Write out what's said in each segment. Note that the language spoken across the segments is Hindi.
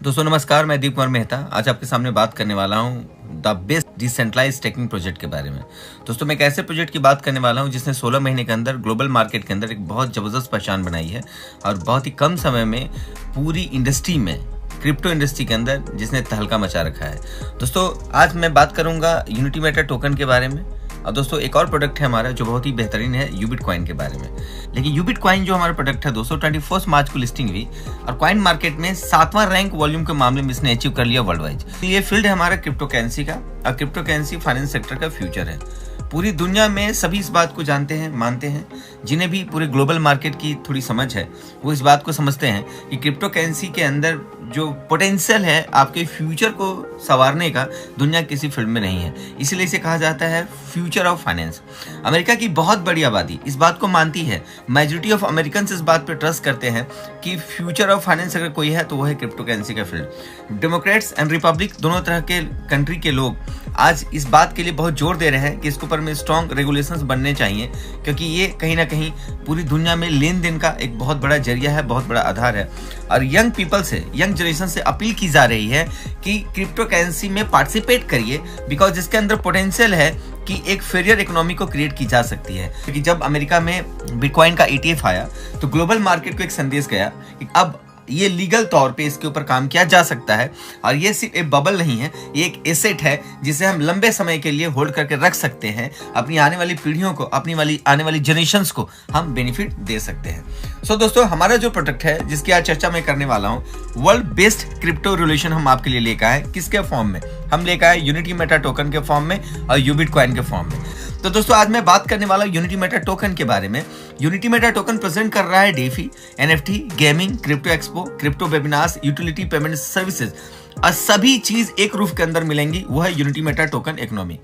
दोस्तों नमस्कार, मैं दीप कुमार मेहता आज आपके सामने बात करने वाला हूं the best decentralized taking project के बारे में। दोस्तों मैं एक ऐसे प्रोजेक्ट की बात करने वाला हूं जिसने 16 महीने के अंदर ग्लोबल मार्केट के अंदर एक बहुत ज़बरदस्त पहचान बनाई है और बहुत ही कम समय में पूरी इंडस्ट्री में, क्रिप्टो इंडस्ट्री के अंदर जिसने तहलका मचा रखा है। दोस्तों आज मैं बात करूंगा यूनिटी मेटा टोकन के बारे में और दोस्तों एक और प्रोडक्ट है हमारा जो बहुत ही बेहतरीन है, यूबिट कॉइन के बारे में। लेकिन यूबिट कॉइन जो हमारा प्रोडक्ट है दोस्तों 21 मार्च को लिस्टिंग हुई और कॉइन मार्केट में 7वां रैंक वॉल्यूम के मामले में इसने अचीव कर लिया वर्ल्ड वाइड। तो ये फील्ड है हमारा क्रिप्टो करेंसी का और क्रिप्टो करेंसी फाइनेंस सेक्टर का फ्यूचर है। पूरी दुनिया में सभी इस बात को जानते हैं, मानते हैं। जिन्हें भी पूरे ग्लोबल मार्केट की थोड़ी समझ है वो इस बात को समझते हैं कि क्रिप्टो करेंसी के अंदर जो पोटेंशियल है आपके फ्यूचर को संवारने का दुनिया किसी फील्ड में नहीं है। इसीलिए इसे कहा जाता है फ्यूचर ऑफ फाइनेंस। अमेरिका की बहुत बड़ी आबादी इस बात को मानती है, मेजॉरिटी ऑफ अमेरिकन इस बात पे ट्रस्ट करते हैं कि फ्यूचर ऑफ फाइनेंस अगर कोई है तो वो है क्रिप्टो करेंसी का फील्ड। डेमोक्रेट्स एंड रिपब्लिक दोनों तरह के कंट्री के लोग आज इस बात के लिए बहुत जोर दे रहे हैं कि इसके ऊपर में स्ट्रॉन्ग रेगुलेशंस बनने चाहिए, क्योंकि ये कहीं ना कहीं पूरी दुनिया में लेन देन का एक बहुत बड़ा जरिया है, बहुत बड़ा आधार है। और यंग पीपल से, यंग जनरेशन से अपील की जा रही है कि क्रिप्टो करेंसी में पार्टिसिपेट करिए, बिकॉज इसके अंदर पोटेंशियल है कि एक फेरियर इकोनॉमी को क्रिएट की जा सकती है। क्योंकि जब अमेरिका में बिटकॉइन का ETF आया तो ग्लोबल मार्केट को एक संदेश गया कि अब ये लीगल तौर पे इसके ऊपर काम किया जा सकता है और ये सिर्फ एक बबल नहीं है, ये एक एसेट है जिसे हम लंबे समय के लिए होल्ड करके रख सकते हैं। अपनी आने वाली पीढ़ियों को, आने वाली जनरेशंस को हम बेनिफिट दे सकते हैं। सो दोस्तों हमारा जो प्रोडक्ट है जिसकी आज चर्चा मैं करने वाला हूँ, वर्ल्ड बेस्ट क्रिप्टो रेवोल्यूशन हम आपके लिए लेकर आए। किसके फॉर्म में? हम लेकर आए यूनिटी मेटा टोकन के फॉर्म में और यूबिट कॉइन के फॉर्म में। तो दोस्तों आज मैं बात करने वाला हूं यूनिटी मेटा टोकन के बारे में। यूनिटी मेटा टोकन प्रेजेंट कर रहा है DeFi, NFT, gaming, crypto expo, crypto webinars, utility payment services और सभी चीज एक रूफ के अंदर मिलेंगी। वो है यूनिटी मेटा टोकन इकोनॉमी।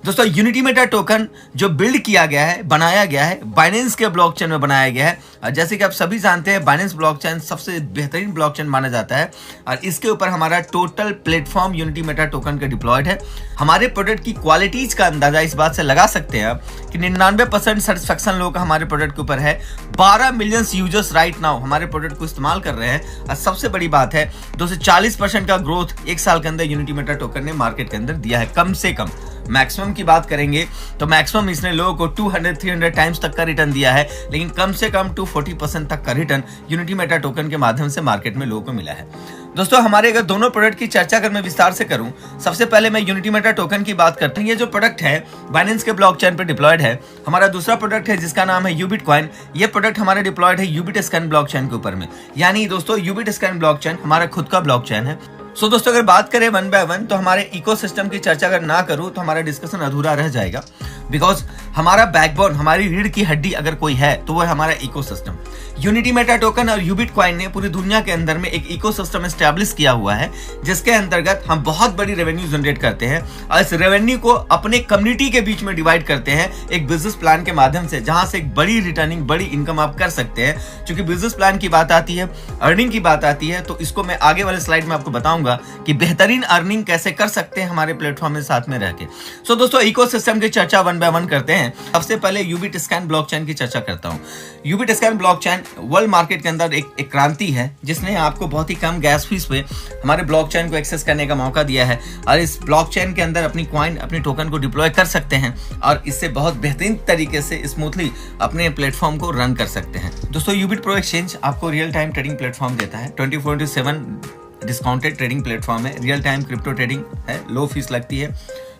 दोस्तों यूनिटी मेटा टोकन जो बिल्ड किया गया है, बनाया गया है, बाइनेंस के ब्लॉकचेन में बनाया गया है। और जैसे कि आप सभी जानते हैं बाइनेंस ब्लॉकचेन सबसे बेहतरीन ब्लॉकचेन माना जाता है और इसके ऊपर हमारा total platform unity Meta token का डिप्लॉयड है। हमारे प्रोडक्ट की क्वालिटीज का अंदाजा इस बात से लगा सकते हैं कि 99% सेटिस्फेक्शन लोगों का हमारे प्रोडक्ट के ऊपर है। 12 मिलियन यूजर्स राइट नाउ हमारे प्रोडक्ट को इस्तेमाल कर रहे हैं और सबसे बड़ी बात है 240% का ग्रोथ एक साल के अंदर यूनिटी मेटा टोकन ने मार्केट के अंदर दिया है। कम से कम मैक्सिमम की बात करेंगे तो मैक्सिमम इसने लोगों को 200-300 टाइम्स तक का रिटर्न दिया है, लेकिन कम से कम 240% तक का रिटर्न यूनिटी मेटा टोकन के माध्यम से मार्केट में लोगों को मिला है। दोस्तों हमारे अगर दोनों प्रोडक्ट की चर्चा अगर मैं विस्तार से करूं, सबसे पहले मैं यूनिटी मेटा टोकन की बात करते हैं। ये जो प्रोडक्ट है बाइनेंस के ब्लॉकचेन पर डिप्लॉयड है। हमारा दूसरा प्रोडक्ट है जिसका नाम है यूबिट कॉइन। ये प्रोडक्ट हमारा डिप्लॉयड है यूबिट स्कैन ब्लॉकचेन के ऊपर में। यानी दोस्तों यूबिट स्कैन ब्लॉकचेन हमारा खुद का ब्लॉकचेन है। सो दोस्तों अगर बात करें वन बाय वन तो हमारे इकोसिस्टम की चर्चा अगर ना करूं तो हमारा डिस्कशन अधूरा रह जाएगा, बिकॉज हमारा बैकबोन, हमारी रीढ़ की हड्डी अगर कोई है तो वो है हमारा इकोसिस्टम। यूनिटी मेटा टोकन और यूबिट कॉइन ने पूरी दुनिया के अंदर में एक इकोसिस्टम एस्टैब्लिश किया हुआ है जिसके अंतर्गत हम बहुत बड़ी रेवेन्यू जनरेट करते हैं और इस रेवेन्यू को अपने कम्युनिटी के बीच में डिवाइड करते हैं एक बिजनेस प्लान के माध्यम से, जहां से एक बड़ी रिटर्निंग, बड़ी इनकम आप कर सकते हैं। क्योंकि बिजनेस प्लान की बात आती है, अर्निंग की बात आती है, तो इसको मैं आगे वाले स्लाइड में आपको बताऊंगा कि बेहतरीन अर्निंग कैसे कर सकते हैं हमारे प्लेटफॉर्म में साथ में रह के। सो दोस्तों इकोसिस्टम की चर्चा वन बाय वन करते हैं। सबसे पहले यूबिट स्कैन ब्लॉकचेन की चर्चा करता हूं। यूबिट स्कैन ब्लॉकचेन वर्ल्ड मार्केट के अंदर एक क्रांति है जिसने आपको बहुत ही कम गैस फीस पे हमारे ब्लॉकचेन को एक्सेस करने का मौका दिया है और इस ब्लॉकचेन के अंदर अपनी कॉइन, अपनी टोकन को डिप्लॉय कर सकते हैं और इससे बहुत बेहतरीन तरीके से स्मूथली अपने प्लेटफॉर्म को रन कर सकते हैं। दोस्तों यूबिट प्रो एक्सचेंज आपको रियल टाइम ट्रेडिंग प्लेटफॉर्म देता है। 24/7 डिस्काउंटेड ट्रेडिंग प्लेटफॉर्म है, रियल टाइम क्रिप्टो ट्रेडिंग है, लो फीस लगती है,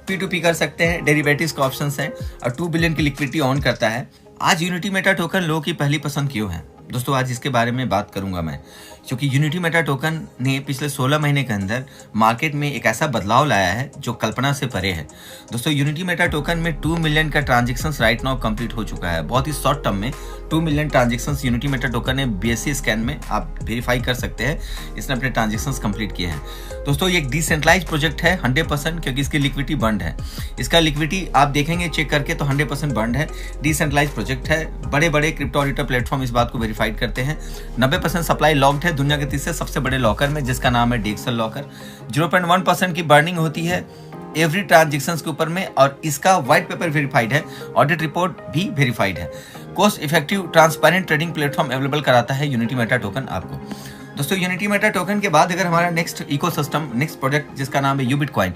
P2P कर सकते हैं, डेरिवेटिव्स के ऑप्शंस हैं और 2 बिलियन की लिक्विडिटी ऑन करता है। आज यूनिटी मेटा टोकन लोगों की पहली पसंद क्यों है? दोस्तों आज इसके बारे में बात करूंगा मैं, क्योंकि यूनिटी मेटा टोकन ने पिछले 16 महीने के अंदर मार्केट में एक ऐसा बदलाव लाया है जो कल्पना से परे है। दोस्तों यूनिटी मेटा टोकन में 2 मिलियन का ट्रांजेक्शंस राइट नाउ कंप्लीट हो चुका है। बहुत ही शॉर्ट टर्म में 2 million transactions unity Meta token ने BSE स्कैन में आप वेरीफाई कर सकते हैं, इसने अपने ट्रांजेक्शंस कंप्लीट किए हैं। दोस्तों ये एक डिसेंट्रलाइज्ड प्रोजेक्ट है 100%, क्योंकि इसकी लिक्विडिटी बंद है। इसका लिक्विडिटी आप देखेंगे चेक करके तो 100% बंद है, डिसेंट्रलाइज्ड प्रोजेक्ट है। बड़े बड़े क्रिप्टो ऑडिटर प्लेटफॉर्म इस बात को वेरीफाइड करते हैं। 90% सप्लाई लॉक्ड है दुनिया के तीसरे सबसे बड़े लॉकर में, जिसका नाम है डेक्सल लॉकर। 0.1% की बर्निंग होती है एवरी ट्रांजेक्शंस के ऊपर में और इसका व्हाइट पेपर वेरीफाइड है, ऑडिट रिपोर्ट भी वेरीफाइड है। Cost effective transparent trading platform available कराता है यूनिटी मेटा टोकन आपको। दोस्तों यूनिटी मेटा टोकन के बाद अगर हमारा नेक्स्ट इकोसिस्टम, नेक्स्ट प्रोजेक्ट जिसका नाम है यूबिटकॉइन।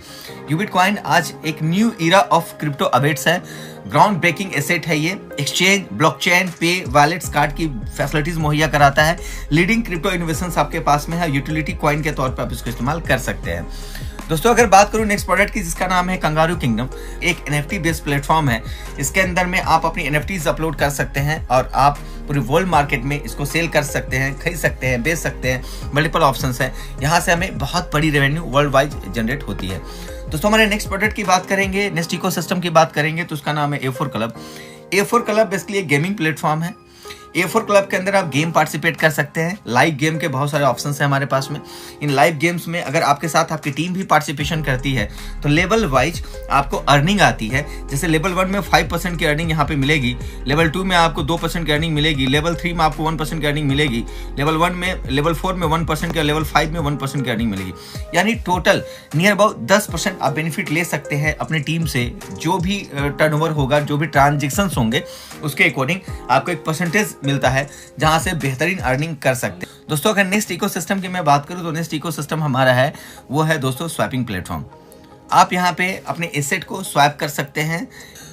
यूबिटकॉइन आज एक new era of crypto awaits है। ग्राउंड ब्रेकिंग एसेट है ये। एक्सचेंज, ब्लॉकचेन, पे, वॉलेट्स, कार्ड की फैसिलिटीज मुहैया कराता है। लीडिंग क्रिप्टो इनोवेशंस आपके पास में है। यूटिलिटी कॉइन के तौर पर आप इसको इस्तेमाल कर सकते हैं। दोस्तों अगर बात करूं नेक्स्ट प्रोडक्ट की जिसका नाम है कंगारू किंगडम, एक NFT बेस्ड प्लेटफॉर्म है। इसके अंदर में आप अपनी NFTs अपलोड कर सकते हैं और आप पूरे वर्ल्ड मार्केट में इसको सेल कर सकते हैं, खरीद सकते हैं, बेच सकते हैं। मल्टीपल ऑप्शंस हैं। यहाँ से हमें बहुत बड़ी रेवेन्यू वर्ल्ड वाइड जनरेट होती है। दोस्तों हमारे नेक्स्ट प्रोडक्ट की बात करेंगे, नेक्स्ट इकोसिस्टम की बात करेंगे तो उसका नाम है A4 club. A4 club basically एक गेमिंग प्लेटफॉर्म है। A4 क्लब के अंदर आप गेम पार्टिसिपेट कर सकते हैं। लाइव गेम के बहुत सारे ऑप्शंस हैं हमारे पास में। इन लाइव गेम्स में अगर आपके साथ आपकी टीम भी पार्टिसिपेशन करती है तो लेवल वाइज आपको अर्निंग आती है। जैसे लेवल 1 में 5% की अर्निंग यहाँ पे मिलेगी, लेवल 2 में आपको 2% की अर्निंग मिलेगी, लेवल 3 में आपको 1% की अर्निंग मिलेगी, लेवल 4 में 1% की, लेवल 5 में 1% की अर्निंग मिलेगी। यानी टोटल नियर अबाउट 10% आप बेनिफिट ले सकते हैं अपनी टीम से। जो भी टर्नओवर होगा, जो भी ट्रांजेक्शन्स होंगे उसके अकॉर्डिंग आपको एक परसेंटेज मिलता है जहां से बेहतरीन अर्निंग कर सकते हैं। दोस्तों अगर नेक्स्ट इकोसिस्टम की मैं बात करूं तो नेक्स्ट इकोसिस्टम हमारा है वो है दोस्तों स्वैपिंग प्लेटफॉर्म। आप यहां पे अपने एसेट को स्वैप कर सकते हैं।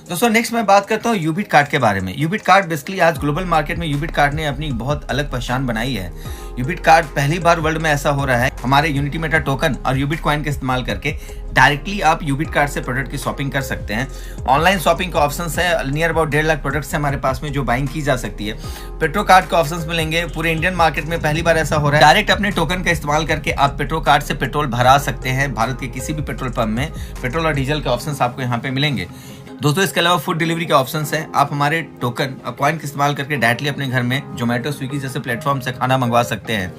दोस्तों नेक्स्ट मैं बात करता हूँ यूबिट कार्ड के बारे में। यूबिट कार्ड बेसिकली आज ग्लोबल मार्केट में यूबिट कार्ड ने अपनी बहुत अलग पहचान बनाई है। यूबिट कार्ड पहली बार वर्ल्ड में ऐसा हो रहा है, हमारे यूनिटी मेटा टोकन और यूबिट कॉइन का इस्तेमाल करके डायरेक्टली आप यूबिट कार्ड से प्रोडक्ट की शॉपिंग कर सकते हैं। ऑनलाइन शॉपिंग का ऑप्शन है। नियर अबाउट 1.5 लाख प्रोडक्ट्स है हमारे पास में जो बाइंग की जा सकती है। पेट्रो कार्ड के ऑप्शंस मिलेंगे। पूरे इंडियन मार्केट में पहली बार ऐसा हो रहा है। डायरेक्ट अपने टोकन का इस्तेमाल करके आप पेट्रो कार्ड से पेट्रोल भरा सकते हैं। भारत के किसी भी पेट्रोल पंप में पेट्रोल और डीजल के ऑप्शंस आपको यहाँ पे मिलेंगे। दोस्तों इसके अलावा फूड डिलीवरी के ऑप्शंस हैं। आप हमारे टोकन और कॉइन का इस्तेमाल करके डायरेक्टली अपने घर में जोमेटो, स्विगी जैसे प्लेटफॉर्म से खाना मंगवा सकते हैं।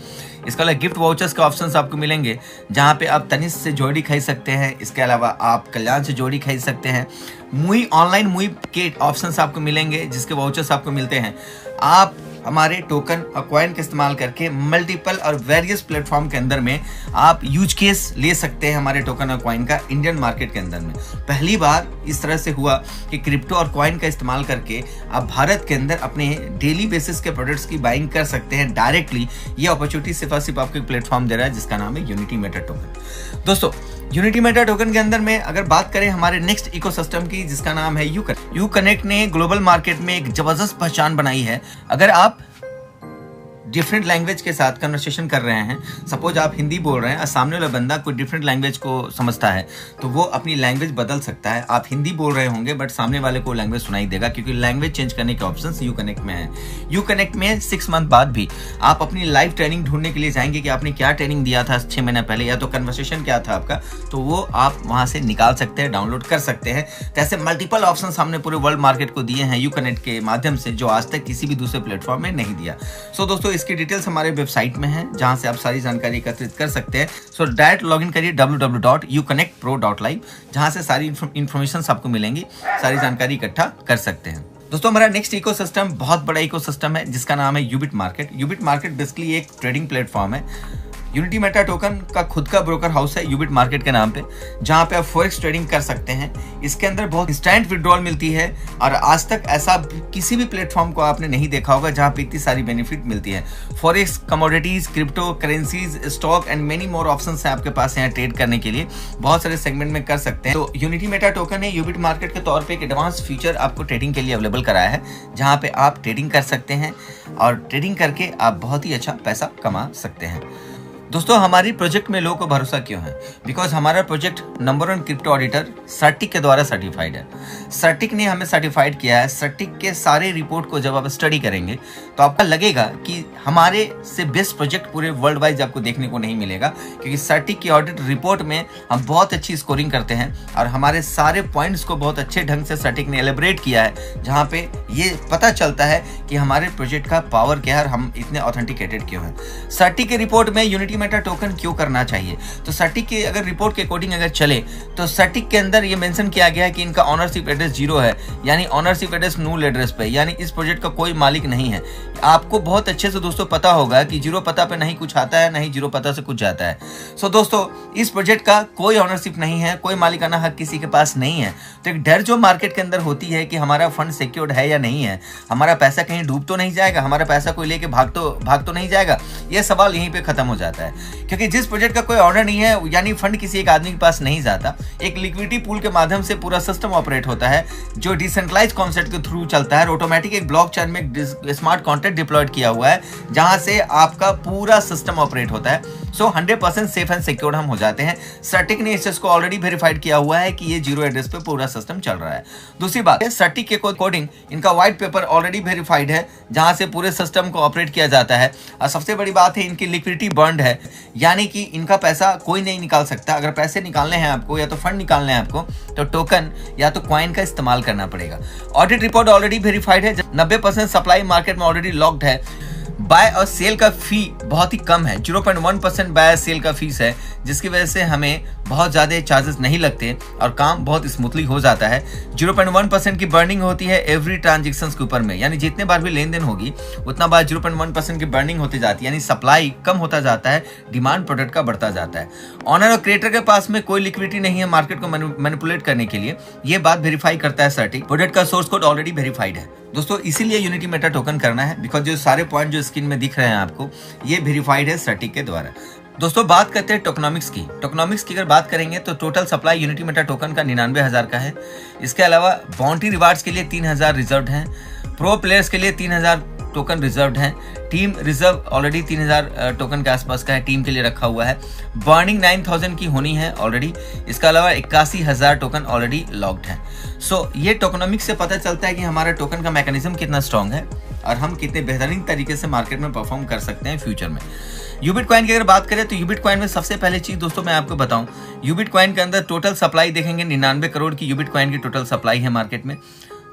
इसके अलावा गिफ्ट वाउचर्स के ऑप्शंस आपको मिलेंगे जहां पे आप तनिष्क से जोड़ी खरीद सकते हैं। इसके अलावा आप कल्याण से जोड़ी खरीद सकते हैं। मुई ऑनलाइन मुई के ऑप्शंस आपको मिलेंगे जिसके वाउचर्स आपको मिलते हैं। आप हमारे टोकन और कॉइन का इस्तेमाल करके मल्टीपल और वेरियस प्लेटफॉर्म के अंदर में आप यूज केस ले सकते हैं हमारे टोकन और कॉइन का इंडियन मार्केट के अंदर में। पहली बार इस तरह से हुआ कि क्रिप्टो और कॉइन का इस्तेमाल करके आप भारत के अंदर अपने डेली बेसिस के प्रोडक्ट्स की बाइंग कर सकते हैं डायरेक्टली। ये अपॉर्चुनिटी सिर्फ आपको एक प्लेटफॉर्म दे रहा है जिसका नाम है यूनिटी मेटा टोकन। दोस्तों यूनिटी मेटा टोकन के अंदर में अगर बात करें हमारे नेक्स्ट इकोसिस्टम की जिसका नाम है यू कनेक्ट ने ग्लोबल मार्केट में एक जबरदस्त पहचान बनाई है। अगर आप डिफरेंट लैंग्वेज के साथ कन्वर्सेशन कर रहे हैं, सपोज आप हिंदी बोल रहे हैं और सामने वाला बंदा कोई डिफरेंट लैंग्वेज को समझता है तो वो अपनी लैंग्वेज बदल सकता है। आप हिंदी बोल रहे होंगे बट सामने वाले को लैंग्वेज सुनाई देगा क्योंकि लैंग्वेज चेंज करने के ऑप्शंस यू कनेक्ट में है। यू कनेक्ट में 6 मंथ बाद भी आप अपनी लाइव ट्रेनिंग ढूंढने के लिए जाएंगे कि आपने क्या ट्रेनिंग दिया था 6 महीने पहले या तो कन्वर्सेशन क्या था आपका, तो वो आप वहां से निकाल सकते हैं, डाउनलोड कर सकते हैं। तो ऐसे मल्टीपल ऑप्शन हमने पूरे वर्ल्ड मार्केट को दिए हैं यू कनेक्ट के माध्यम से जो आज तक किसी भी दूसरे प्लेटफॉर्म में नहीं दिया। सो दोस्तों इसकी डिटेल्स हमारे वेबसाइट में है जहां से आप सारी जानकारी एकत्रित कर सकते हैं। सो डायरेक्ट लॉगिन करिए www.uconnectpro.live जहां से सारी इंफॉर्मेशन आपको मिलेंगी, सारी जानकारी इकट्ठा कर सकते हैं। दोस्तों हमारा नेक्स्ट इकोसिस्टम बहुत बड़ा इकोसिस्टम है जिसका नाम है यूबिट मार्केट। यूबिट मार्केट बेसिकली एक ट्रेडिंग प्लेटफॉर्म है। यूनिटी मेटा टोकन का खुद का ब्रोकर हाउस है यूबिट मार्केट के नाम पे जहां पे आप फॉरेक्स ट्रेडिंग कर सकते हैं। इसके अंदर बहुत इंस्टेंट विड्रॉल मिलती है और आज तक ऐसा किसी भी प्लेटफॉर्म को आपने नहीं देखा होगा जहां पे इतनी सारी बेनिफिट मिलती है। Forex, commodities, crypto currencies, stock and many more options हैं आपके पास यहाँ ट्रेड करने के लिए। बहुत सारे सेगमेंट में कर सकते हैं। तो यूनिटी मेटा टोकन ने यूबिट मार्केट के तौर पर एक एडवांस फीचर आपको ट्रेडिंग के लिए अवेलेबल कराया है जहाँ पे आप ट्रेडिंग कर सकते हैं और ट्रेडिंग करके आप बहुत ही अच्छा पैसा कमा सकते हैं। दोस्तों हमारी प्रोजेक्ट में लोगों को भरोसा क्यों है? बिकॉज हमारा प्रोजेक्ट नंबर 1 क्रिप्टो ऑडिटर सर्टिक के द्वारा सर्टिफाइड है। सर्टिक ने हमें सर्टिफाइड किया है। सर्टिक के सारे रिपोर्ट को जब आप स्टडी करेंगे तो आपको लगेगा कि हमारे से बेस्ट प्रोजेक्ट पूरे वर्ल्ड वाइज आपको देखने को नहीं मिलेगा क्योंकि सर्टिक की ऑडिट रिपोर्ट में हम बहुत अच्छी स्कोरिंग करते हैं और हमारे सारे पॉइंट्स को बहुत अच्छे ढंग से सर्टिक ने एलिब्रेट किया है जहाँ पे ये पता चलता है कि हमारे प्रोजेक्ट का पावर क्या है और हम इतने ऑथेंटिकेटेड क्यों हैं। सर्टिक की रिपोर्ट में यूनिटी मेटा टोकन क्यों करना चाहिए? तो सटीक के अगर रिपोर्ट के अकॉर्डिंग अगर चले तो सटीक के अंदर ये मेंशन किया गया है कि इनका ऑनरशिप एड्रेस 0 है, यानी ऑनरशिप एड्रेस नूल एड्रेस पे, यानी इस प्रोजेक्ट का कोई मालिक नहीं है। आपको बहुत अच्छे से दोस्तों पता होगा कि 0 पता पे नहीं कुछ आता है, नहीं 0 पता से कुछ जाता है। सो दोस्तों इस प्रोजेक्ट का कोई ऑनरशिप नहीं है, कोई मालिकाना हक किसी के पास नहीं है। तो एक डर जो मार्केट के अंदर होती है कि हमारा फंड सिक्योर्ड है या नहीं है, हमारा पैसा कहीं डूब तो नहीं जाएगा, हमारा पैसा कोई लेके भाग तो नहीं जाएगा, यह सवाल यहीं पे खत्म हो जाता है। क्योंकि जिस प्रोजेक्ट का कोई ऑर्डर नहीं है, यानी फंड किसी एक आदमी के पास नहीं जाता, एक लिक्विडिटी पूल के माध्यम से पूरा सिस्टम ऑपरेट होता है जो डिसेंट्रलाइज कॉन्सेप्ट के थ्रू चलता है। ऑटोमेटिक एक ब्लॉकचेन में एक स्मार्ट कॉन्ट्रैक्ट डिप्लॉयड किया हुआ है जहां से आपका पूरा सिस्टम ऑपरेट होता है। सो 100% सेफ एंड सिक्योर्ड हम हो जाते हैं। सटीक ने इस को ऑलरेडी वेरीफाइड किया हुआ है कि ये 0 एड्रेस पे पूरा सिस्टम चल रहा है। दूसरी बात है, सटीक के अकॉर्डिंग इनका व्हाइट पेपर ऑलरेडी वेरीफाइड है जहां से पूरे सिस्टम को ऑपरेट किया जाता है। और सबसे बड़ी बात है, इनकी लिक्विडिटी बर्न्ड है, यानी कि इनका पैसा कोई नहीं निकाल सकता। अगर पैसे निकालने हैं आपको या तो फंड निकालने हैं आपको, तो टोकन या तो कॉइन का इस्तेमाल करना पड़ेगा। ऑडिट रिपोर्ट ऑलरेडी वेरीफाइड है, 90% सप्लाई मार्केट में ऑलरेडी लॉक्ड है। बाय और सेल का फी बहुत ही कम है, 0.1% बाय सेल का फीस है, जिसकी वजह से हमें बहुत ज़्यादा चार्जेस नहीं लगते और काम बहुत स्मूथली हो जाता है। 0.1% की बर्निंग होती है एवरी ट्रांजेक्शन के ऊपर में, यानी जितने बार भी लेन देन होगी उतना बार 0.1% की बर्निंग होती जाती है, यानी सप्लाई कम होता जाता है, डिमांड प्रोडक्ट का बढ़ता जाता है। ऑनर और क्रिएटर के पास में कोई लिक्विडिटी नहीं है मार्केट को मैनिपुलेट करने के लिए, ये बात वेरीफाई करता है सटीक। प्रोडक्ट का सोर्स कोड ऑलरेडी वेरीफाइड है दोस्तों, इसीलिए यूनिटी मेटा टोकन करना है, बिकॉज जो सारे पॉइंट जो स्क्रीन में दिख रहे हैं आपको, ये वेरीफाइड है सटीक के द्वारा। दोस्तों बात करते हैं टोकनॉमिक्स की। टोकनॉमिक्स की अगर बात करेंगे तो total supply unity Meta token का 99,000 का है। इसके अलावा बाउंटी रिवार्ड्स के लिए 3,000 रिजर्व हैं, प्रो प्लेयर्स के लिए 3,000 टोकन रिजर्व हैं, टीम रिजर्व ऑलरेडी 3,000 टोकन के आसपास का है, टीम के लिए रखा हुआ है। बर्निंग 9,000 की होनी है ऑलरेडी। इसके अलावा 81,000 टोकन ऑलरेडी लॉक्ड हैं। सो ये टोकनॉमिक्स से पता चलता है कि हमारा टोकन का मैकेनिज्म कितना स्ट्रांग है और हम कितने बेहतरीन तरीके से मार्केट में परफॉर्म कर सकते हैं फ्यूचर में। यूबिट कॉइन की अगर बात करें तो यूबिट कॉइन में सबसे पहले चीज दोस्तों मैं आपको बताऊं, यूबिट कॉइन के अंदर टोटल सप्लाई देखेंगे 99 करोड़ की यूबिट कॉइन की टोटल सप्लाई है मार्केट में।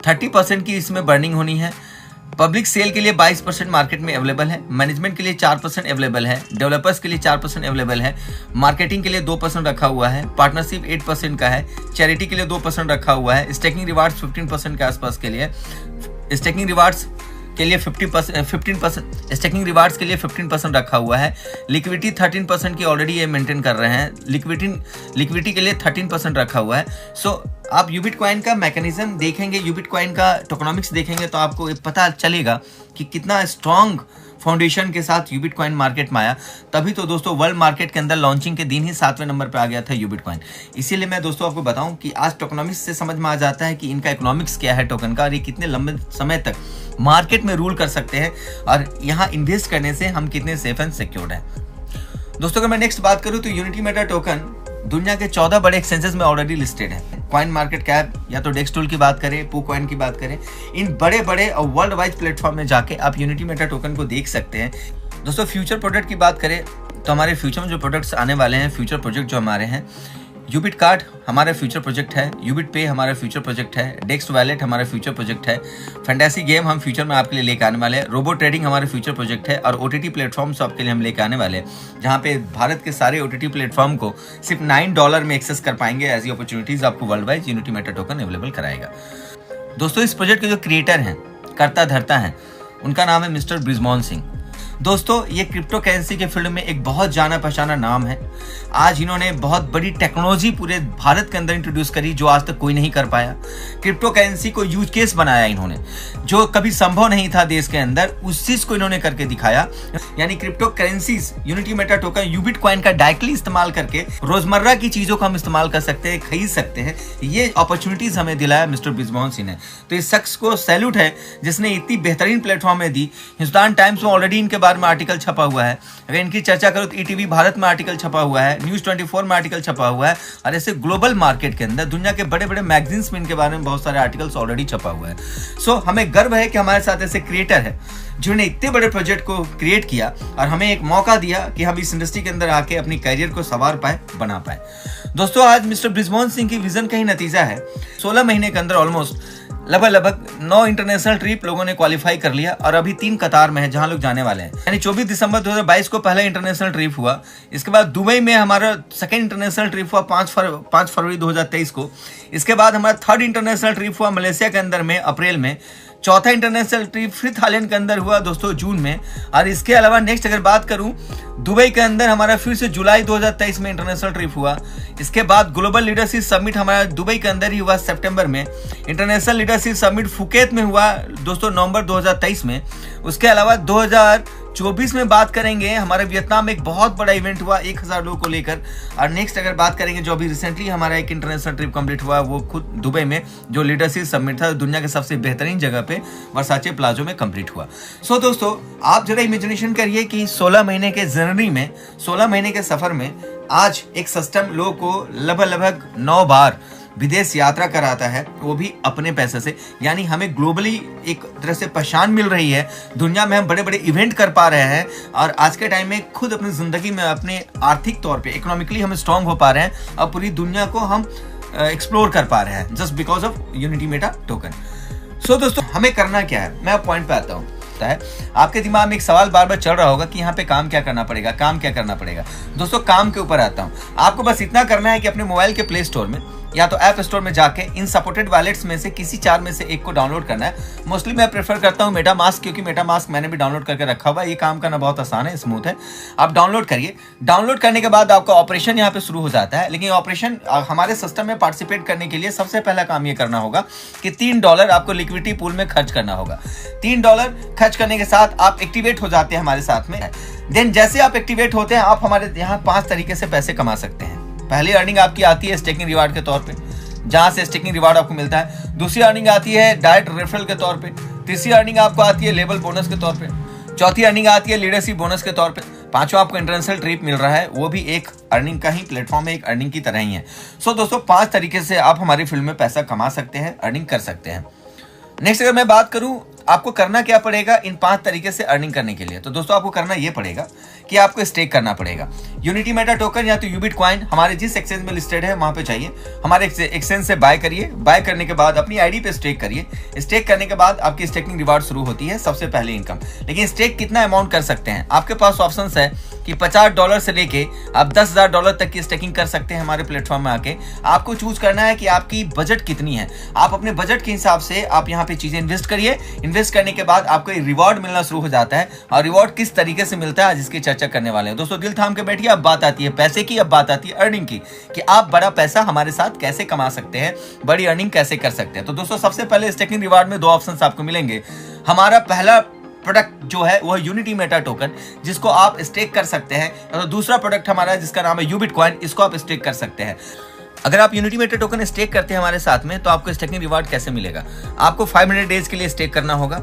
30% की इसमें बर्निंग होनी है। पब्लिक सेल के लिए 22% मार्केट में अवेलेबल है, मैनेजमेंट के लिए 4% अवेलेबल है, डेवलपर्स के लिए 4% अवेलेबल है, मार्केटिंग के लिए 2% रखा हुआ है, पार्टनरशिप 8% का है, चैरिटी के लिए 2% रखा हुआ है, स्टेकिंग रिवार्ड्स 15% के आसपास के लिए, स्टेकिंग रिवार्ड्स के लिए 15% स्टेकिंग रिवार्ड्स के लिए 15% रखा हुआ है। लिक्विडिटी 13% की ऑलरेडी ये मेंटेन कर रहे हैं, लिक्विडिटी के लिए 13% रखा हुआ है। सो आप यूबिट कॉइन का मैकेनिज्म देखेंगे, यूबिट कॉइन का टोकनॉमिक्स देखेंगे तो आपको पता चलेगा कि कितना स्ट्रॉन्ग फाउंडेशन के साथ यूबिट कॉइन मार्केट में आया। तभी तो दोस्तों वर्ल्ड मार्केट के अंदर लॉन्चिंग के दिन ही 7वें नंबर पे आ गया था यूबिट कॉइन। इसीलिए मैं दोस्तों आपको बताऊं कि आज टोकनॉमिक्स से समझ में आ जाता है कि इनका इकोनॉमिक्स क्या है टोकन का, और ये कितने लंबे समय तक मार्केट में रूल कर सकते हैं और यहाँ इन्वेस्ट करने से हम कितने सेफ एंड सिक्योर्ड हैं। दोस्तों अगर मैं नेक्स्ट बात करूं तो यूनिटी मेटा टोकन दुनिया के 14 बड़े एक्सचेंजेस में ऑलरेडी लिस्टेड है। कॉइन मार्केट कैप या तो डेक्स टूल की बात करें, पू कॉइन की बात करें, इन बड़े बड़े और वर्ल्ड वाइड प्लेटफॉर्म में जाके आप यूनिटी मेटा टोकन को देख सकते हैं। दोस्तों फ्यूचर प्रोडक्ट की बात करें तो हमारे फ्यूचर में जो प्रोडक्ट्स आने वाले हैं, फ्यूचर प्रोजेक्ट जो हमारे हैं, यूबिट कार्ड हमारा फ्यूचर प्रोजेक्ट है, यूबिट पे हमारा फ्यूचर प्रोजेक्ट है, डेक्स वैलेट हमारा फ्यूचर प्रोजेक्ट है, फैंटेसी गेम हम फ्यूचर में आपके लिए लेकर आने वाले हैं, रोबो ट्रेडिंग हमारे फ्यूचर प्रोजेक्ट है, और ओटीटी प्लेटफॉर्म्स आपके लिए हम लेकर आने वाले हैं जहां पे भारत के सारे ओटीटी प्लेटफॉर्म को सिर्फ $9 में एक्सेस कर पाएंगे। ऐसी अपॉर्चुनिटीज आपको world wide unity Meta token available कराएगा। दोस्तों इस प्रोजेक्ट के जो क्रिएटर हैं, कर्ता धर्ता हैं, उनका नाम है मिस्टर ब्रिजमोहन सिंह। दोस्तों ये क्रिप्टो करेंसी के फील्ड में एक बहुत जाना पहचाना नाम है। आज इन्होंने बहुत बड़ी टेक्नोलॉजी पूरे भारत के अंदर इंट्रोड्यूस करी जो आज तक कोई नहीं कर पाया। क्रिप्टो करेंसी को यूज केस बनाया इन्होंने, जो कभी संभव नहीं था देश के अंदर, उस चीज को इन्होंने करके दिखाया। यानी crypto currencies, Unity Meta token, Ubit coin का डायरेक्टली इस्तेमाल करके रोजमर्रा की चीजों को हम इस्तेमाल कर सकते हैं, खरीद सकते हैं। ये अपॉर्चुनिटीज हमें दिलाया मिस्टर ब्रिजमोहन सिंह ने। तो इस शख्स को सैल्यूट है जिसने इतनी बेहतरीन प्लेटफॉर्म में दी। हिंदुस्तान टाइम्स में ऑलरेडी इनके बारे में आर्टिकल छपा हुआ है। अगर इनकी चर्चा करो तो ईटीवी भारत में आर्टिकल छपा हुआ है, न्यूज 24 में आर्टिकल छपा हुआ है, और ऐसे ग्लोबल मार्केट के अंदर दुनिया के बड़े बड़े मैगजीन्स में इनके बारे में बहुत सारे आर्टिकल्स ऑलरेडी छपा हुआ है। सो हमें गर्व है कि हमारे साथ ऐसे क्रिएटर है जिन्होंने इतने बड़े प्रोजेक्ट को क्रिएट किया और हमें एक मौका दिया कि हम इस इंडस्ट्री के अंदर आके अपनी करियर को संवार पाए, बना पाए। दोस्तों आज मिस्टर ब्रिजमोहन सिंह की विजन का ही नतीजा है। 16 महीने के अंदर ऑलमोस्ट लगभग 9 इंटरनेशनल ट्रिप लोगों ने क्वालिफाई कर लिया और अभी 3 कतार में है जहां लोग जाने वाले हैं। यानी 24 दिसंबर 2022 को पहला इंटरनेशनल ट्रिप हुआ। इसके बाद दुबई में हमारा सेकेंड इंटरनेशनल ट्रिप हुआ 5 फरवरी 2023 को। इसके बाद हमारा थर्ड इंटरनेशनल ट्रिप हुआ मलेशिया के अंदर में अप्रैल में। चौथा इंटरनेशनल ट्रिप फिर थाईलैंड के अंदर हुआ दोस्तों जून में। और इसके अलावा नेक्स्ट अगर बात करूं, दुबई के अंदर हमारा फिर से जुलाई 2023 में इंटरनेशनल ट्रिप हुआ। इसके बाद ग्लोबल लीडरशिप समिट हमारा दुबई के अंदर ही हुआ सितंबर में। इंटरनेशनल लीडरशिप समिट फुकेत में हुआ दोस्तों नवंबर 2023 में। उसके अलावा 2024 में बात करेंगे, हमारे वियतनाम में एक बहुत बड़ा इवेंट हुआ 1000 लोगों को लेकर। और नेक्स्ट अगर बात करेंगे, जो अभी रिसेंटली हमारा एक इंटरनेशनल ट्रिप कंप्लीट हुआ, वो खुद दुबई में जो लीडरशिप समिट था, दुनिया के सबसे बेहतरीन जगह पे वर्साचे प्लाजो में कंप्लीट हुआ। सो दोस्तों, आप जरा इमेजिनेशन करिए कि 16 महीने के जर्नी में, 16 महीने के सफर में आज एक सिस्टम लोगों को लगभग 9 बार विदेश यात्रा कराता है, वो भी अपने पैसे से। यानी हमें ग्लोबली एक तरह से पहचान मिल रही है, दुनिया में हम बड़े बड़े इवेंट कर पा रहे हैं और आज के टाइम में खुद अपनी जिंदगी में अपने आर्थिक तौर पे इकोनॉमिकली हम स्ट्रांग हो पा रहे हैं और पूरी दुनिया को हम एक्सप्लोर कर पा रहे हैं just because of Unity Meta token. So दोस्तों, हमें करना क्या है, मैं अब पॉइंट पे आता हूँ। है आपके दिमाग में एक सवाल बार बार चल रहा होगा कि यहाँ पे काम क्या करना पड़ेगा, काम क्या करना पड़ेगा। दोस्तों, काम के ऊपर आता हूँ। आपको बस इतना करना है कि अपने मोबाइल के प्ले स्टोर में या तो ऐप स्टोर में जाके इन सपोर्टेड वॉलेट्स में से किसी 4 में से एक को डाउनलोड करना है। मोस्टली मैं प्रेफर करता हूँ मेटामास्क, क्योंकि मेटामास्क मैंने भी डाउनलोड करके रखा हुआ है। ये काम करना बहुत आसान है, स्मूथ है। आप डाउनलोड करिए। डाउनलोड करने के बाद आपका ऑपरेशन यहाँ पे शुरू हो जाता है। लेकिन ऑपरेशन हमारे सिस्टम में पार्टिसिपेट करने के लिए सबसे पहला काम ये करना होगा कि $3 आपको लिक्विडिटी पूल में खर्च करना होगा। $3 खर्च करने के साथ आप एक्टिवेट हो जाते हैं हमारे साथ में। देन जैसे आप एक्टिवेट होते हैं, आप हमारे यहाँ 5 तरीके से पैसे कमा सकते हैं। पहली अर्निंग आपकी आती है स्टेकिंग रिवार्ड के तौर पे, जहां से स्टेकिंग रिवार्ड आपको मिलता है। दूसरी अर्निंग आती है डायरेक्ट रेफरल के तौर पे। तीसरी अर्निंग आपको आती है लेवल बोनस के तौर पे। चौथी अर्निंग आती है लीडरशिप बोनस के तौर पे। पांचवा आपको इंटरनेशनल ट्रिप मिल रहा है, वो भी एक अर्निंग का ही प्लेटफॉर्म है, एक अर्निंग की तरह ही है। सो दोस्तों, 5 तरीके से आप हमारी फील्ड में पैसा कमा सकते हैं, अर्निंग कर सकते हैं। नेक्स्ट अगर मैं बात करूं, आपको करना क्या पड़ेगा इन 5 तरीके से अर्निंग करने के लिए। तो दोस्तों, आपको करना ये पड़ेगा कि आपको स्टेक करना पड़ेगा। यूनिटी मेटा टोकन या तो यूबिट कॉइन हमारे जिस एक्सचेंज में लिस्टेड है वहां पे चाहिए। हमारे एक्सचेंज से बाय करिए। बाय करने के बाद अपनी आईडी पे स्टेक करिए। स्टेक करने के बाद आपकी स्टेकिंग रिवार्ड शुरू होती है, सबसे पहले इनकम। लेकिन स्टेक कितना अमाउंट कर सकते हैं, आपके पास ऑप्शन है कि $50 से लेके आप $10,000 तक की स्टेकिंग कर सकते हैं हमारे प्लेटफॉर्म में आके। आपको चूज करना है कि आपकी बजट कितनी है। आप अपने बजट के हिसाब से आप यहाँ पे चीजें इन्वेस्ट करिए। इन्वेस्ट करने के बाद आपको रिवॉर्ड मिलना शुरू हो जाता है। और रिवॉर्ड किस तरीके से मिलता है, जिसकी चर्चा करने वाले हैं। दोस्तों, दिल थाम के बैठिए। अब बात आती है पैसे की, अब बात आती है अर्निंग की, कि आप बड़ा पैसा हमारे साथ कैसे कमा सकते हैं, बड़ी अर्निंग कैसे कर सकते हैं। तो दोस्तों, सबसे पहले स्टेकिंग रिवार्ड में 2 ऑप्शन आपको मिलेंगे। हमारा पहला प्रोडक्ट जो है वह यूनिटी मेटा टोकन, जिसको आप स्टेक कर सकते हैं। और दूसरा प्रोडक्ट हमारा जिसका नाम है यूबिट कॉइन, इसको आप स्टेक कर सकते हैं। अगर आप यूनिटी मेटा टोकन स्टेक करते हैं हमारे साथ में, तो आपको स्टेकिंग रिवार्ड कैसे मिलेगा। आपको 500 डेज के लिए स्टेक करना होगा।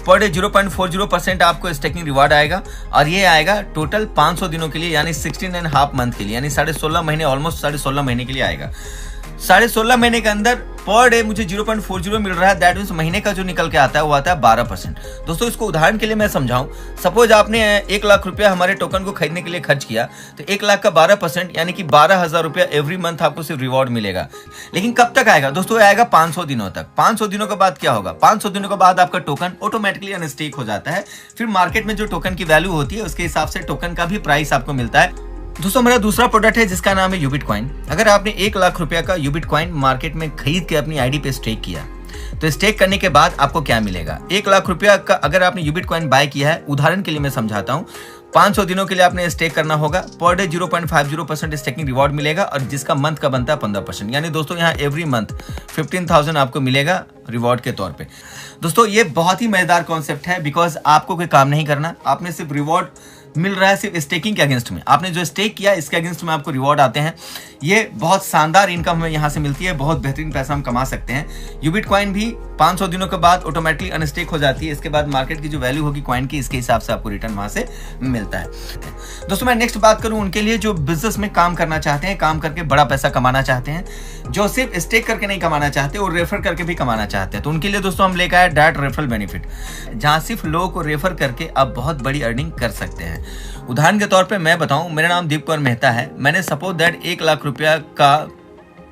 पर डे 0.40% आपको स्टेकिंग रिवार्ड आएगा। और ये आएगा टोटल 500 दिनों के लिए, यानी 16.5 मंथ के लिए, यानी 16.5 महीने, ऑलमोस्ट 16.5 महीने के लिए आएगा। 16.5 महीने के अंदर पर डे मुझे 0.40 मिल रहा है। दैट मीन्स महीने का जो निकल के आता है वो आता है 12%। दोस्तों, इसको उदाहरण के लिए मैं समझाऊं, सपोज आपने 1 लाख रुपया हमारे टोकन को खरीदने के लिए खर्च किया, तो 1 लाख का 12% यानी कि 12,000 रुपया एवरी मंथ आपको सिर्फ रिवॉर्ड मिलेगा। लेकिन कब तक आएगा दोस्तों, आएगा 500 दिनों तक। 500 दिनों के बाद क्या होगा, 500 दिनों के बाद आपका टोकन ऑटोमेटिकली अनस्टेक हो जाता है। फिर मार्केट में जो टोकन की वैल्यू होती है उसके हिसाब से टोकन का भी प्राइस आपको मिलता है। दोस्तों, मेरा दूसरा प्रोडक्ट है जिसका नाम है यूबिट कॉइन। अगर आपने 1 लाख रुपया का यूबिट कॉइन मार्केट में खरीद के अपनी आईडी पे स्टेक किया, तो स्टेक करने के बाद आपको क्या मिलेगा। 1 लाख रुपया का अगर आपने यूबिट कॉइन बाय किया है, उदाहरण के लिए मैं समझाता हूँ, 500 दिनों के लिए आपने स्टेक करना होगा। पर डे 0.50% स्टेकिंग रिवॉर्ड मिलेगा, और जिसका मंथ का बनता है 15%। यानी दोस्तों, यहाँ एवरी मंथ 15,000 आपको मिलेगा रिवॉर्ड के तौर पे। दोस्तों, ये बहुत ही मजेदार कॉन्सेप्ट है, बिकॉज आपको कोई काम नहीं करना, आपने सिर्फ रिवॉर्ड मिल रहा है सिर्फ स्टेकिंग के अगेंस्ट में। आपने जो स्टेक किया इसके अगेंस्ट में आपको रिवॉर्ड आते हैं। ये बहुत शानदार इनकम हमें यहाँ से मिलती है, बहुत बेहतरीन पैसा हम कमा सकते हैं। यूबिट कॉइन भी 500 दिनों के बाद ऑटोमेटिकली अनस्टेक हो जाती है। इसके बाद मार्केट की जो वैल्यू होगी कॉइन की, इसके हिसाब से आपको रिटर्न वहां से मिलता है। दोस्तों, मैं नेक्स्ट बात करूं उनके लिए जो बिजनेस में काम करना चाहते हैं, काम करके बड़ा पैसा कमाना चाहते हैं, जो सिर्फ स्टेक करके नहीं कमाना चाहते और रेफर करके भी कमाना चाहते हैं। तो उनके लिए दोस्तों हम लेकर आए डायरेक्ट रेफरल बेनिफिट, जहां सिर्फ लोगों को रेफर करके आप बहुत बड़ी अर्निंग कर सकते हैं। उदाहरण के तौर पे मैं बताऊं, मेरा नाम दीप कुमार मेहता है। मैंने सपोज दैट 1 लाख रुपया का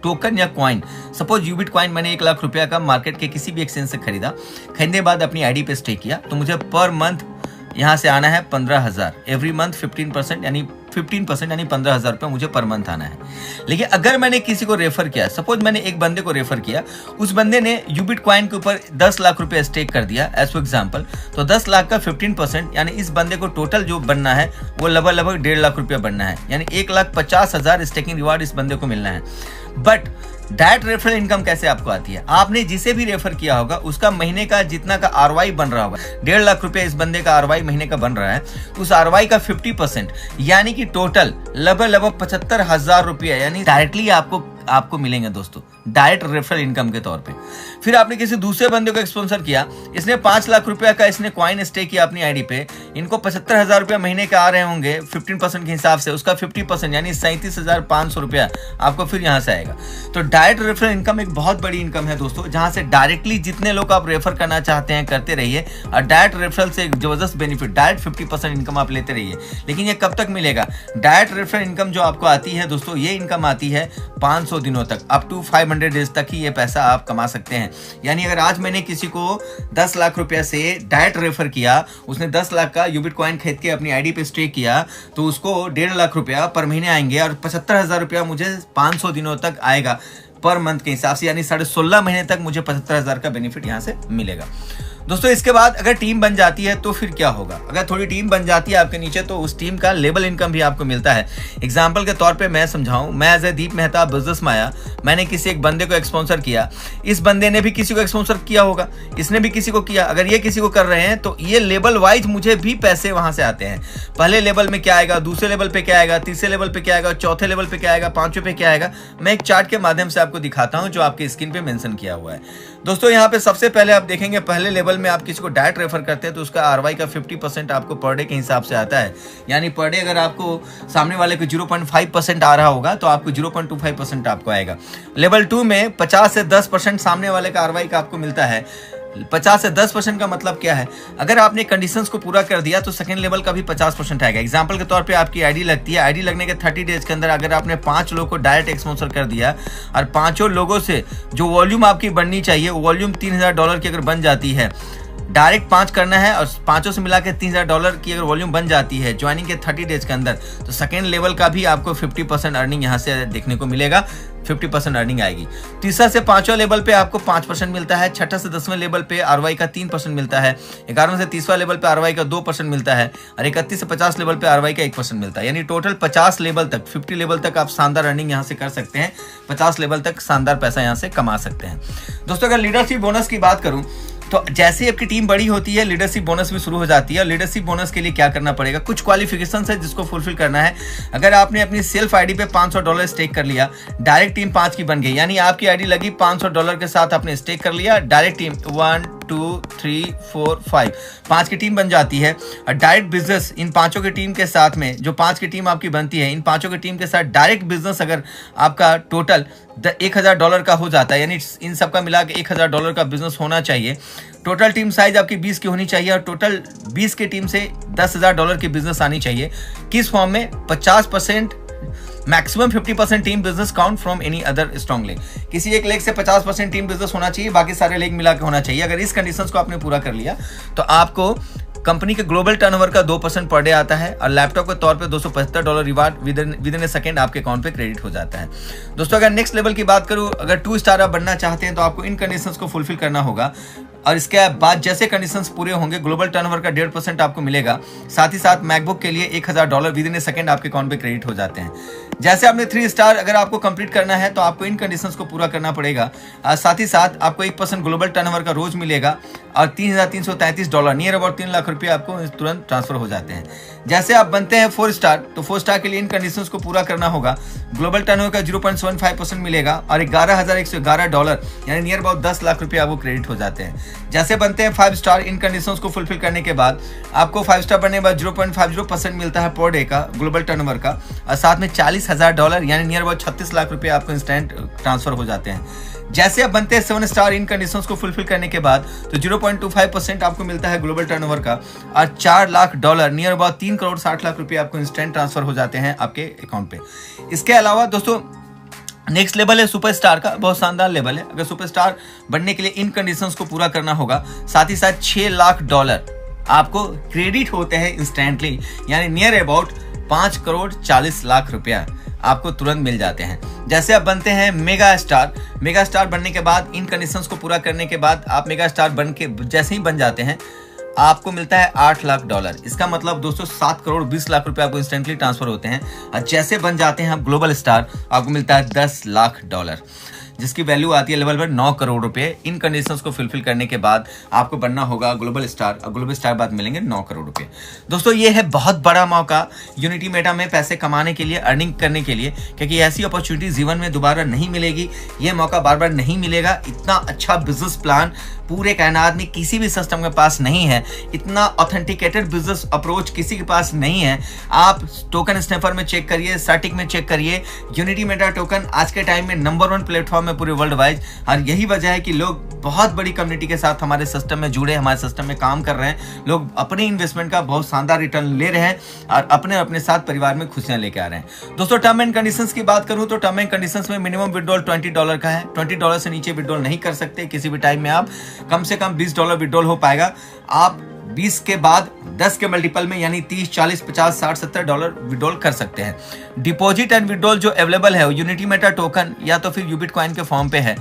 टोकन या कॉइन, सपोज यूबिट कॉइन मैंने 1 लाख रुपया का मार्केट के किसी भी एक्सचेंज से खरीदा, खरीदने के बाद अपनी आईडी पे स्टेक किया, तो मुझे पर मंथ यहाँ से आना है 15,000, एवरी मंथ 15% यानी 15% रुपये मुझे पर मंथ आना है। लेकिन अगर मैंने किसी को रेफर किया, सपोज मैंने एक बंदे को रेफर किया, उस बंदे ने यूबिट कॉइन के ऊपर 10 लाख रुपए स्टेक कर दिया एज फॉर एग्जाम्पल, तो 10 लाख का 15% यानी इस बंदे को टोटल जो बनना है वो लगभग 1.5 लाख रुपया बनना है, यानी 1,50,000 स्टेकिंग रिवार्ड इस बंदे को मिलना है। बट डायरेक्ट रेफरल इनकम कैसे आपको आती है? आपने जिसे भी रेफर किया होगा उसका महीने का जितना का आरवाई बन रहा होगा, 1.5 लाख रुपए इस बंदे का आरवाई महीने का बन रहा है, उस आरवाई का 50% यानी कि टोटल लगभग 75,000 रुपया यानी डायरेक्टली आपको मिलेंगे दोस्तों, डायरेक्ट रेफरल इनकम के तौर पे। फिर आपने किसी दूसरे बंदे को स्पॉन्सर किया, इसने 5 लाख रुपया का इसने कॉइन स्टेक किया अपनी आईडी पे, इनको 75,000 रुपया महीने के आ रहे होंगे 15% के हिसाब से, उसका 50% यानी 37,500 रुपया आपको फिर यहाँ से आएगा। तो डायरेक्ट रेफरल इनकम एक बहुत बड़ी इनकम है दोस्तों, जहां से डायरेक्टली जितने लोग आप रेफर करना चाहते हैं करते रहिए, और डायरेक्ट रेफरल से एक जबरदस्त बेनिफिट, डायरेक्ट 50% इनकम आप लेते रहिए। लेकिन ये कब तक मिलेगा? डायरेक्ट रेफरल इनकम जो आपको आती है दोस्तों, ये इनकम आती है 500 दिनों तक, अप टू 500 डेज तक ही ये पैसा आप कमा सकते हैं। यानी अगर आज मैंने किसी को 10 लाख रुपया से डायरेक्ट रेफर किया, उसने 10 लाख का यूबिट कॉइन खरीद के अपनी आईडी पे स्टेक किया, तो उसको 1.5 लाख रुपया पर महीने आएंगे और 75,000 रुपया मुझे 500 दिनों तक आएगा पर मंथ के हिसाब से, यानी 16.5 महीने तक मुझे 75,000 का बेनिफिट यहाँ से मिलेगा। दोस्तों इसके बाद अगर टीम बन जाती है तो फिर क्या होगा? अगर थोड़ी टीम बन जाती है आपके नीचे तो उस टीम का लेबल इनकम भी आपको मिलता है। एग्जाम्पल के तौर पे मैं समझाऊं, मैं as a Deep Mehta business में आया, मैंने किसी एक बंदे को स्पॉन्सर किया, इस बंदे ने भी किसी को स्पॉन्सर किया होगा, इसने भी किसी को किया, अगर ये किसी को कर रहे हैं तो ये लेवल वाइज मुझे भी पैसे वहां से आते हैं। पहले लेवल में क्या आएगा, दूसरे लेवल पे क्या आएगा, तीसरे लेवल पे क्या आएगा, चौथे लेवल पे क्या आएगा, पांचवें पे क्या आएगा, मैं एक चार्ट के माध्यम से आपको दिखाता हूं जो आपकी स्क्रीन पे मेंशन किया हुआ है। दोस्तों यहाँ पे सबसे पहले आप देखेंगे, पहले लेवल में आप किसी को डायरेक्ट रेफर करते हैं तो उसका आरवाई का 50% आपको पर डे के हिसाब से आता है, यानी पर डे अगर आपको सामने वाले को 0.5% आ रहा होगा तो आपको 0.25% आपको आएगा। लेवल 2 में 50 से 10% सामने वाले का आरवाई का आपको मिलता है। 50 से 10% का मतलब क्या है? अगर आपने कंडीशंस को पूरा कर दिया तो सेकंड लेवल का भी 50% आएगा। एग्जांपल के तौर पे आपकी आईडी लगती है, आईडी लगने के 30 डेज के अंदर अगर आपने 5 लोगों को डायरेक्ट स्पॉन्सर कर दिया और 5 लोगों से जो वॉल्यूम आपकी बननी चाहिए, वॉल्यूम $3,000 की अगर बन जाती है, डायरेक्ट 5 करना है और 5 से मिला के $3,000 की अगर वॉल्यूम बन जाती है ज्वाइनिंग के 30 डेज के अंदर, तो सेकेंड लेवल का भी आपको 50% अर्निंग यहाँ से देखने को मिलेगा, 50% अर्निंग आएगी। तीसरा से 5वां लेवल पे आपको 5% मिलता है, छठा से 10वें लेवल पे आरवाई का 3% मिलता है, 11वें से 30वां लेवल पे आरवाई का 2% मिलता है और 31 से 50 लेवल पे आरवाई का 1% मिलता है। यानी टोटल 50 लेवल तक, 50 लेवल तक आप शानदार अर्निंग यहाँ से कर सकते हैं, 50 लेवल तक शानदार पैसा यहाँ से कमा सकते हैं। दोस्तों अगर लीडरशिप बोनस की बात करूँ तो जैसे ही आपकी टीम बड़ी होती है लीडरशिप बोनस भी शुरू हो जाती है। और लीडरशिप बोनस के लिए क्या करना पड़ेगा, कुछ क्वालिफिकेशन है जिसको फुलफिल करना है। अगर आपने अपनी सेल्फ आईडी पे $500 स्टेक कर लिया, डायरेक्ट टीम 5 की बन गई, यानी आपकी आईडी लगी $500 के साथ आपने स्टेक कर लिया, डायरेक्ट टीम 1 2 3 4 5 5 की टीम बन जाती है। और डायरेक्ट बिजनेस इन 5 की टीम के साथ में, जो 5 की टीम आपकी बनती है, इन 5 की टीम के साथ डायरेक्ट बिजनेस अगर आपका टोटल $1,000 का हो जाता है, यानी इन सबका मिला के $1,000 का बिजनेस होना चाहिए। टोटल टीम साइज आपकी 20 की होनी चाहिए और टोटल 20 की टीम से $10,000 की बिजनेस आनी चाहिए। किस फॉर्म में? 50%, maximum 50% team business count from any other strong leg. किसी एक लेग से 50% टीम बिजनेस होना चाहिए, बाकी सारे लेग मिला के होना चाहिए। अगर इस कंडीशंस को आपने पूरा कर लिया तो आपको कंपनी के ग्लोबल टर्नओवर का 2% पर डे आता है और लैपटॉप के तौर पे $275 reward with in A second आपके अकाउंट पे क्रेडिट हो जाता है। दोस्तों अगर नेक्स्ट लेवल की बात करूं, अगर 2 स्टार आप बनना चाहते हैं तो आपको इन कंडीशंस को फुलफिल करना होगा और इसके बाद जैसे कंडीशंस पूरे होंगे ग्लोबल टर्नओवर का 1.5% आपको मिलेगा। साथ ही साथ मैकबुक के लिए $1,000 विद इन ए सेकंड आपके अकाउंट पे क्रेडिट हो जाते हैं। जैसे आपने 3 स्टार अगर आपको कंप्लीट करना है तो आपको इन कंडीशंस को पूरा करना पड़ेगा। साथ ही साथ आपको 1% ग्लोबल टर्नओवर का रोज मिलेगा और $3,333 नियर अबाउट 3 लाख रुपए आपको तुरंत ट्रांसफर हो जाते हैं। जैसे आप बनते हैं 4 स्टार तो 4 स्टार के लिए इन कंडीशंस को पूरा करना होगा। ग्लोबल टर्नओवर का 0.75% मिलेगा और $11,111 यानी नियर अबाउट 10 लाख रुपए आपको क्रेडिट हो जाते हैं। जैसे बनते हैं 5 स्टार, इन कंडीशंस को फुलफिल करने के बाद आपको 5 स्टार बनने के बाद 0.50% मिलता है पर डे का ग्लोबल टर्नओवर का और साथ में $40,000 यानी नियर अबाउट 36 लाख रुपए आपको इंस्टेंट ट्रांसफर हो जाते हैं। जैसे आप बनते हैं 7 स्टार, इन कंडीशंस को फुलफिल करने के बाद तो 0.25% आपको मिलता है ग्लोबल टर्नओवर का और $4 लाख नियर अबाउट 3 करोड़ 60 लाख रुपए आपको इंस्टेंट ट्रांसफर हो जाते हैं आपके अकाउंट पे। इसके अलावा दोस्तों नेक्स्ट लेवल है सुपरस्टार का, बहुत शानदार लेवल है। अगर सुपरस्टार बनने के लिए इन कंडीशंस को पूरा करना होगा, साथ ही साथ $6 लाख आपको क्रेडिट होते हैं इंस्टेंटली, यानी नियर अबाउट 5,40,00,000 रुपया आपको तुरंत मिल जाते हैं। जैसे आप बनते हैं मेगा स्टार बनने के बाद, इन कंडीशंस को पूरा करने के बाद आप मेगा स्टार बन के जैसे ही बन जाते हैं, आपको मिलता है $8 लाख। इसका मतलब दोस्तों 7,20,00,000 रुपए आपको इंस्टेंटली ट्रांसफर होते हैं। और जैसे बन जाते हैं आप ग्लोबल स्टार, आपको मिलता है $10 लाख, जिसकी वैल्यू आती है लेवल पर 9 करोड़ रुपए। इन कंडीशंस को फुलफिल करने के बाद आपको बनना होगा ग्लोबल स्टार, और ग्लोबल स्टार बाद मिलेंगे 9 करोड़ रुपए। दोस्तों ये है बहुत बड़ा मौका यूनिटी मेटा में पैसे कमाने के लिए, अर्निंग करने के लिए, क्योंकि ऐसी अपॉर्चुनिटी जीवन में दोबारा नहीं मिलेगी। ये मौका बार बार नहीं मिलेगा। इतना अच्छा बिजनेस प्लान पूरे कायनात में किसी भी सिस्टम के पास नहीं है। इतना ऑथेंटिकेटेड बिजनेस अप्रोच किसी के पास नहीं है। आप टोकन स्नैपर में चेक करिए, स्टैटिक में चेक करिए, यूनिटी मेटा टोकन आज के टाइम में नंबर 1 प्लेटफॉर्म में पूरे वर्ल्ड वाइड। और यही वजह है कि लोग बहुत बड़ी कम्युनिटी के साथ हमारे सिस्टम में जुड़े, हमारे सिस्टम में काम कर रहे हैं। लोग अपने इन्वेस्टमेंट का बहुत शानदार रिटर्न ले रहे हैं और अपने साथ परिवार में खुशियां लेके आ रहे हैं। दोस्तों टर्म एंड कंडीशंस की बात करूं तो टर्म एंड कंडीशंस में मिनिमम विड्रॉल $20 का है। $20 से नीचे विड्रॉल नहीं कर सकते किसी भी टाइम में। आप कम से कम $20 विड्रॉल हो पाएगा। आप 20 के बाद 10 के मल्टीपल में यानी 30, 40, 50, 60, $70 विड्रॉल कर सकते हैं। डिपॉजिट एंड विड्रॉल जो अवेलेबल है यूनिटी मेटा टोकन या तो फिर यूबिट कॉइन के फॉर्म पे है।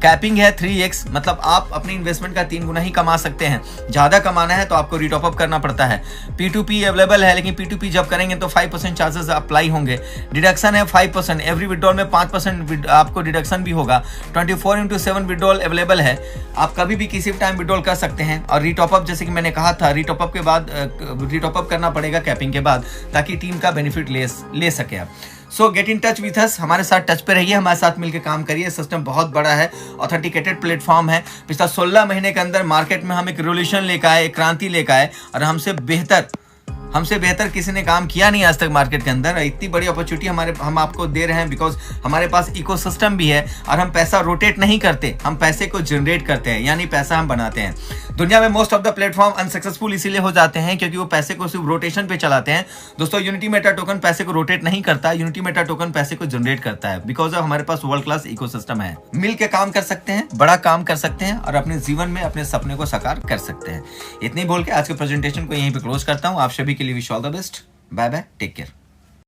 कैपिंग है 3x, मतलब आप अपनी इन्वेस्टमेंट का 3 गुना ही कमा सकते हैं। ज्यादा कमाना है तो आपको रीटॉप अप करना पड़ता है। P2P अवेलेबल है, लेकिन P2P जब करेंगे तो 5% चार्जेस अप्लाई होंगे। डिडक्शन है 5%, एवरी विड्रॉल में 5% आपको डिडक्शन भी होगा। 24/7 विड्रॉल अवेलेबल है। आप कभी भी किसी भी टाइम विड्रॉल कर सकते हैं। और रीटॉप अप, जैसे कि मैंने कहा था, रीटॉप अप के बाद रीटॉप अप करना पड़ेगा कैपिंग के बाद, ताकि टीम का बेनिफिट ले सके आप। सो get in touch with us, हमारे साथ टच पे रहिए, हमारे साथ मिलकर काम करिए। सिस्टम बहुत बड़ा है, ऑथेंटिकेटेड प्लेटफॉर्म है। पिछला 16 महीने के अंदर मार्केट में हम एक रेवोल्यूशन लेकर आए, एक क्रांति लेकर आए, और हमसे बेहतर किसी ने काम किया नहीं आज तक मार्केट के अंदर। इतनी बड़ी अपॉर्चुनिटी हम आपको दे रहे हैं बिकॉज हमारे पास इकोसिस्टम भी है और हम पैसा रोटेट नहीं करते, हम पैसे को जनरेट करते हैं, यानी पैसा हम बनाते हैं। दुनिया में most of the platform unsuccessful इसीलिए हो जाते हैं क्योंकि वो पैसे को सिर्फ रोटेशन पे चलाते हैं। दोस्तों यूनिटी मेटा टोकन पैसे को रोटेट नहीं करता, यूनिटी मेटा टोकन पैसे को जनरेट करता है बिकॉज ऑफ हमारे पास वर्ल्ड क्लास इकोसिस्टम है। मिल के काम कर सकते हैं, बड़ा काम कर सकते हैं और अपने जीवन में अपने सपने को साकार कर सकते हैं। इतनी बोल के आज के प्रेजेंटेशन को यहीं पे क्लोज करता हूँ। आप सभी के लिए wish all the best. Bye bye, take care.